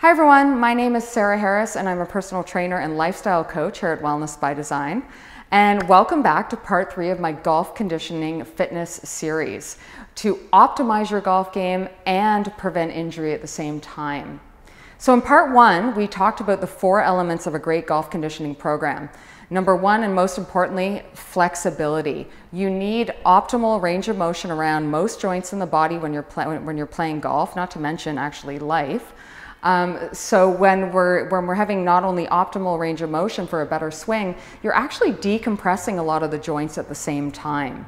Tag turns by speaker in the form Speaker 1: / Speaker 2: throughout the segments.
Speaker 1: Hi everyone, my name is Sarah Harris and I'm a personal trainer and lifestyle coach here at Wellness by Design. And welcome back to part 3 of my golf conditioning fitness series to optimize your golf game and prevent injury at the same time. So in part 1, we talked about the 4 elements of a great golf conditioning program. Number 1, and most importantly, flexibility. You need optimal range of motion around most joints in the body when you're playing golf, not to mention actually life. So when we're having not only optimal range of motion for a better swing, you're actually decompressing a lot of the joints at the same time.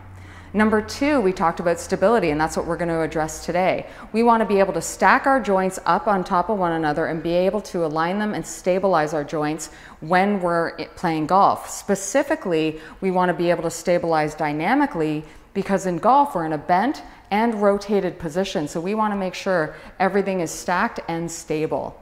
Speaker 1: Number 2, we talked about stability, and that's what we're going to address today. We want to be able to stack our joints up on top of one another and be able to align them and stabilize our joints when we're playing golf. Specifically, we want to be able to stabilize dynamically because in golf we're in a bent and rotated position, so we want to make sure everything is stacked and stable.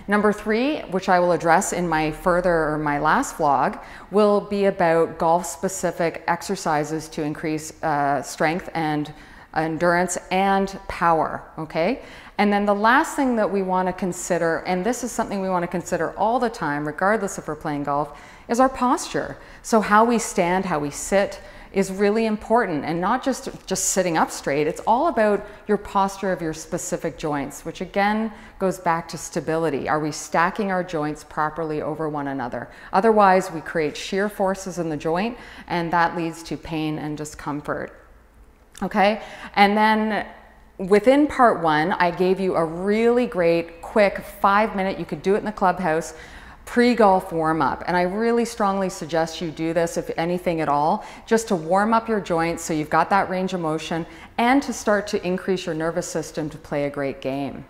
Speaker 1: Number 3, which I will address in my last vlog, will be about golf-specific exercises to increase strength and endurance and power, okay? And then the last thing that we want to consider, and this is something we want to consider all the time, regardless if we're playing golf, is our posture. So how we stand, how we sit, is really important, and not just sitting up straight. It's all about your posture of your specific joints, which again goes back to stability. Are we stacking our joints properly over one another? Otherwise, we create shear forces in the joint, and that leads to pain and discomfort. Okay, and then within part 1, I gave you a really great, quick 5-minute, you could do it in the clubhouse, pre-golf warm-up, and I really strongly suggest you do this, if anything at all, just to warm up your joints so you've got that range of motion and to start to increase your nervous system to play a great game.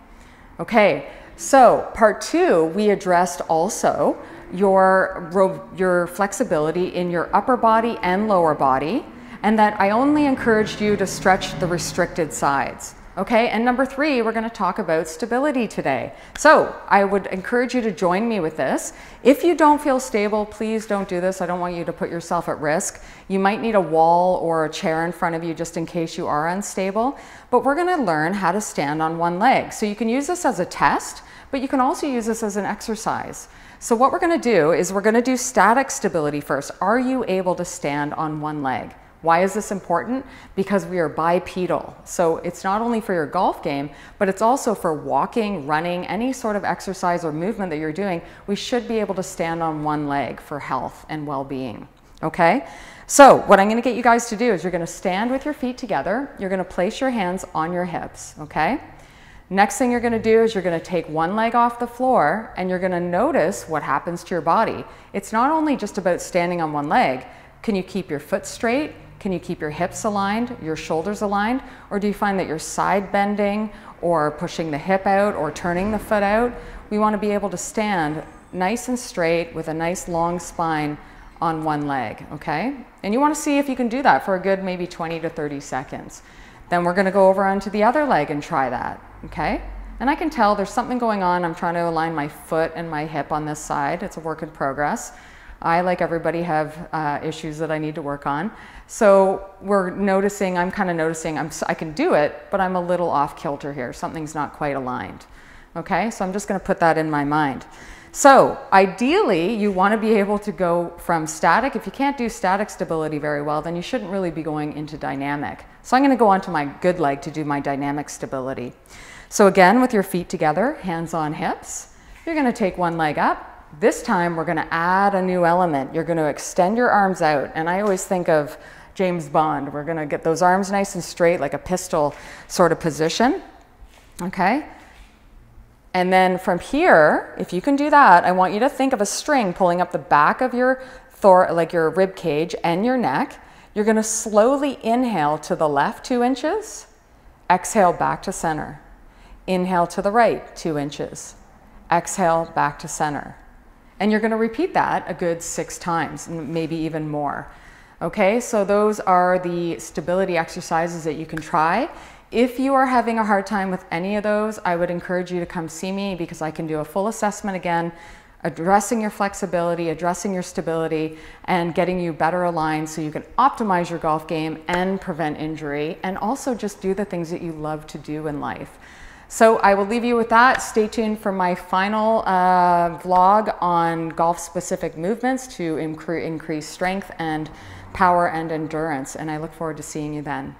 Speaker 1: Okay, so part 2, we addressed also your flexibility in your upper body and lower body, and that I only encouraged you to stretch the restricted sides. Okay, and number 3, we're going to talk about stability today. So I would encourage you to join me with this. If you don't feel stable, please don't do this. I don't want you to put yourself at risk. You might need a wall or a chair in front of you just in case you are unstable. But we're going to learn how to stand on one leg. So you can use this as a test, but you can also use this as an exercise. So what we're going to do is we're going to do static stability first. Are you able to stand on one leg? Why is this important? Because we are bipedal. So it's not only for your golf game, but it's also for walking, running, any sort of exercise or movement that you're doing. We should be able to stand on one leg for health and well-being. Okay? So what I'm going to get you guys to do is you're going to stand with your feet together. You're going to place your hands on your hips. Okay? Next thing you're going to do is you're going to take one leg off the floor and you're going to notice what happens to your body. It's not only just about standing on one leg. Can you keep your foot straight? Can you keep your hips aligned, your shoulders aligned, or do you find that you're side bending or pushing the hip out or turning the foot out? We want to be able to stand nice and straight with a nice long spine on one leg, okay? And you want to see if you can do that for a good maybe 20 to 30 seconds. Then we're going to go over onto the other leg and try that, okay? And I can tell there's something going on. I'm trying to align my foot and my hip on this side. It's a work in progress. I, like everybody, have issues that I need to work on. So I'm kind of noticing I can do it, but I'm a little off kilter here. Something's not quite aligned. Okay, so I'm just going to put that in my mind. So ideally, you want to be able to go from static. If you can't do static stability very well, then you shouldn't really be going into dynamic. So I'm going to go onto my good leg to do my dynamic stability. So again, with your feet together, hands on hips, you're going to take one leg up. This time we're going to add a new element. You're going to extend your arms out, and I always think of James Bond. We're going to get those arms nice and straight like a pistol sort of position. Okay? And then from here, if you can do that, I want you to think of a string pulling up the back of your your rib cage and your neck. You're going to slowly inhale to the left 2 inches, exhale back to center. Inhale to the right 2 inches, exhale back to center. And you're going to repeat that a good 6 times, maybe even more. Okay, so those are the stability exercises that you can try. If you are having a hard time with any of those, I would encourage you to come see me because I can do a full assessment again, addressing your flexibility, addressing your stability, and getting you better aligned so you can optimize your golf game and prevent injury, and also just do the things that you love to do in life. So I will leave you with that. Stay tuned for my final vlog on golf-specific movements to increase strength and power and endurance. And I look forward to seeing you then.